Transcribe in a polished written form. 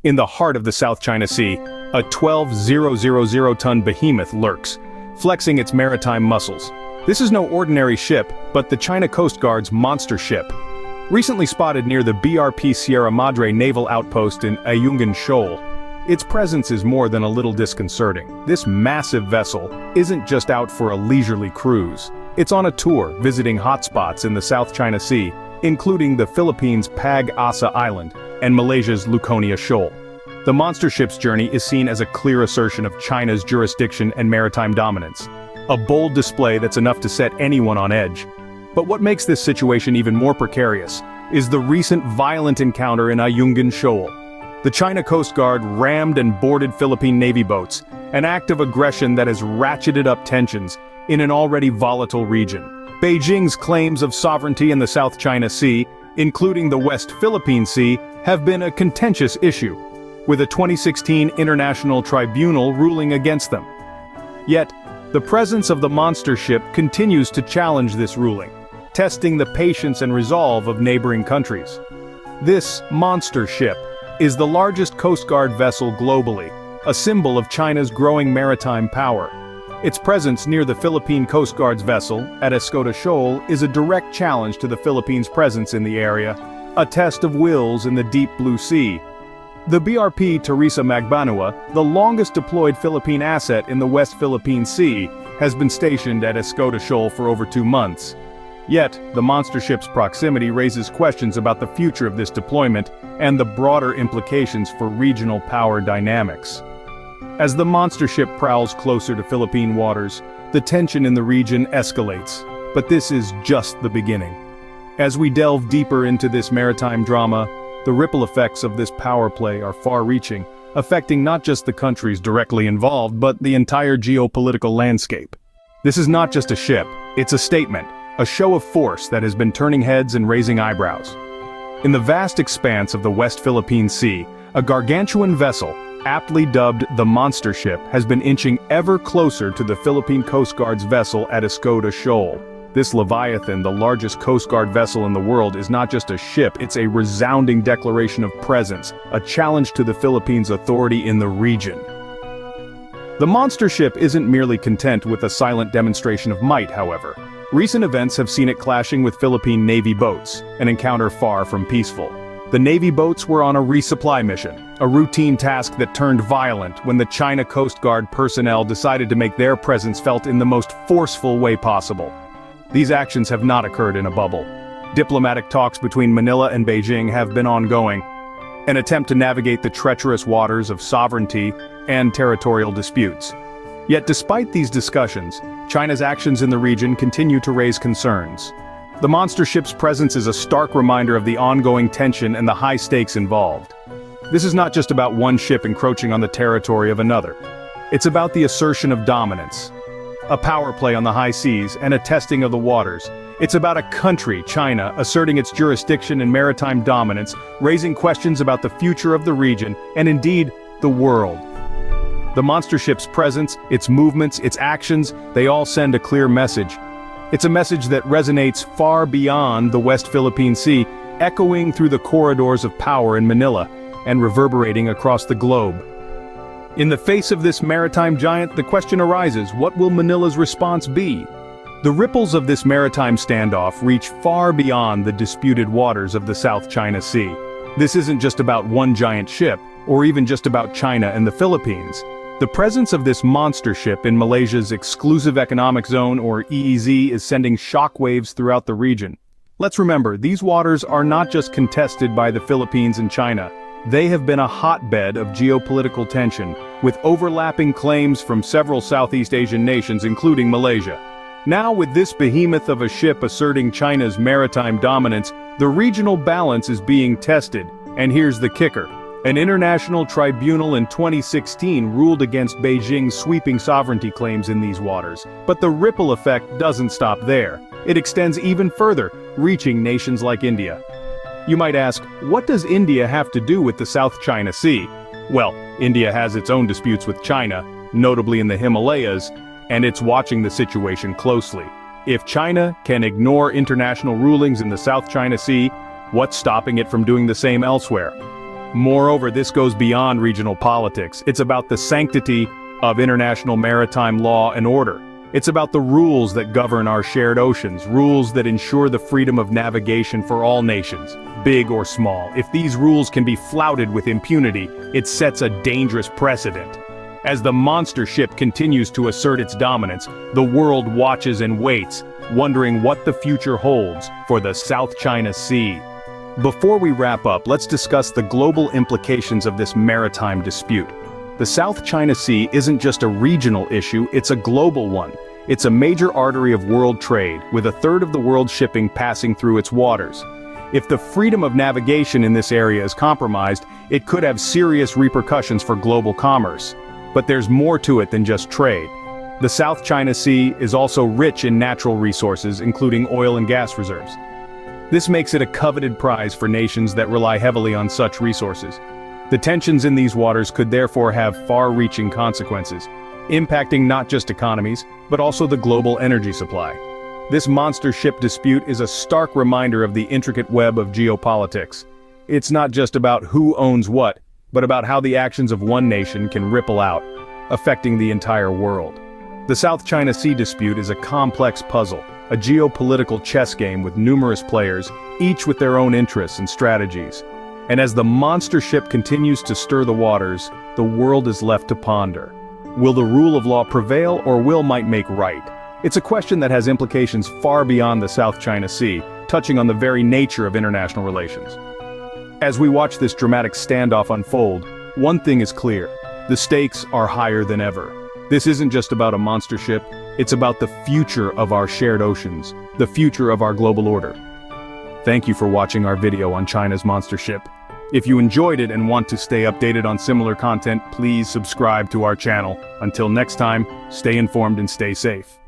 In the heart of the South China Sea, a 12,000-ton behemoth lurks, flexing its maritime muscles. This is no ordinary ship, but the China Coast Guard's monster ship. Recently spotted near the BRP Sierra Madre naval outpost in Ayungin Shoal, its presence is more than a little disconcerting. This massive vessel isn't just out for a leisurely cruise. It's on a tour, visiting hotspots in the South China Sea, including the Philippines' Pag-asa Island and Malaysia's Luconia Shoal. The monster ship's journey is seen as a clear assertion of China's jurisdiction and maritime dominance. A bold display that's enough to set anyone on edge. But what makes this situation even more precarious is the recent violent encounter in Ayungin Shoal. The China Coast Guard rammed and boarded Philippine Navy boats, an act of aggression that has ratcheted up tensions in an already volatile region. Beijing's claims of sovereignty in the South China Sea, including the West Philippine Sea, have been a contentious issue, with a 2016 international tribunal ruling against them. Yet, the presence of the monster ship continues to challenge this ruling, testing the patience and resolve of neighboring countries. This monster ship is the largest Coast Guard vessel globally, a symbol of China's growing maritime power. Its presence near the Philippine Coast Guard's vessel, at Escota Shoal, is a direct challenge to the Philippines' presence in the area, a test of wills in the deep blue sea. The BRP Teresa Magbanua, the longest deployed Philippine asset in the West Philippine Sea, has been stationed at Escota Shoal for over 2 months. Yet, the monster ship's proximity raises questions about the future of this deployment and the broader implications for regional power dynamics. As the monster ship prowls closer to Philippine waters, the tension in the region escalates. But this is just the beginning. As we delve deeper into this maritime drama, the ripple effects of this power play are far-reaching, affecting not just the countries directly involved, but the entire geopolitical landscape. This is not just a ship, it's a statement, a show of force that has been turning heads and raising eyebrows. In the vast expanse of the West Philippine Sea, a gargantuan vessel, aptly dubbed the Monster Ship, has been inching ever closer to the Philippine Coast Guard's vessel at Escota Shoal. This Leviathan, the largest Coast Guard vessel in the world, is not just a ship, it's a resounding declaration of presence, a challenge to the Philippines' authority in the region. The Monster Ship isn't merely content with a silent demonstration of might, however. Recent events have seen it clashing with Philippine Navy boats, an encounter far from peaceful. The Navy boats were on a resupply mission, a routine task that turned violent when the China Coast Guard personnel decided to make their presence felt in the most forceful way possible. These actions have not occurred in a bubble. Diplomatic talks between Manila and Beijing have been ongoing, an attempt to navigate the treacherous waters of sovereignty and territorial disputes. Yet despite these discussions, China's actions in the region continue to raise concerns. The monster ship's presence is a stark reminder of the ongoing tension and the high stakes involved. This is not just about one ship encroaching on the territory of another. It's about the assertion of dominance, a power play on the high seas, and a testing of the waters. It's about a country, China, asserting its jurisdiction and maritime dominance, raising questions about the future of the region, and indeed, the world. The monster ship's presence, its movements, its actions, they all send a clear message. It's a message that resonates far beyond the West Philippine Sea, echoing through the corridors of power in Manila, and reverberating across the globe. In the face of this maritime giant, the question arises, what will Manila's response be? The ripples of this maritime standoff reach far beyond the disputed waters of the South China Sea. This isn't just about one giant ship, or even just about China and the Philippines. The presence of this monster ship in Malaysia's Exclusive Economic Zone, or EEZ, is sending shockwaves throughout the region. Let's remember, these waters are not just contested by the Philippines and China. They have been a hotbed of geopolitical tension, with overlapping claims from several Southeast Asian nations, including Malaysia. Now, with this behemoth of a ship asserting China's maritime dominance, the regional balance is being tested. And here's the kicker. An international tribunal in 2016 ruled against Beijing's sweeping sovereignty claims in these waters. But the ripple effect doesn't stop there. It extends even further, reaching nations like India. You might ask, what does India have to do with the South China Sea? Well, India has its own disputes with China, notably in the Himalayas, and it's watching the situation closely. If China can ignore international rulings in the South China Sea, what's stopping it from doing the same elsewhere? Moreover, this goes beyond regional politics. It's about the sanctity of international maritime law and order. It's about the rules that govern our shared oceans, rules that ensure the freedom of navigation for all nations, big or small. If these rules can be flouted with impunity, it sets a dangerous precedent. As the monster ship continues to assert its dominance, the world watches and waits, wondering what the future holds for the South China Sea. Before we wrap up, let's discuss the global implications of this maritime dispute. The South China Sea isn't just a regional issue, it's a global one. It's a major artery of world trade, with a third of the world's shipping passing through its waters. If the freedom of navigation in this area is compromised, it could have serious repercussions for global commerce. But there's more to it than just trade. The South China Sea is also rich in natural resources, including oil and gas reserves. This makes it a coveted prize for nations that rely heavily on such resources. The tensions in these waters could therefore have far-reaching consequences, impacting not just economies, but also the global energy supply. This monster ship dispute is a stark reminder of the intricate web of geopolitics. It's not just about who owns what, but about how the actions of one nation can ripple out, affecting the entire world. The South China Sea dispute is a complex puzzle, a geopolitical chess game with numerous players, each with their own interests and strategies. And as the monster ship continues to stir the waters, the world is left to ponder. Will the rule of law prevail, or will might make right? It's a question that has implications far beyond the South China Sea, touching on the very nature of international relations. As we watch this dramatic standoff unfold, one thing is clear: the stakes are higher than ever. This isn't just about a monster ship, it's about the future of our shared oceans, the future of our global order. Thank you for watching our video on China's monster ship. If you enjoyed it and want to stay updated on similar content, please subscribe to our channel. Until next time, stay informed and stay safe.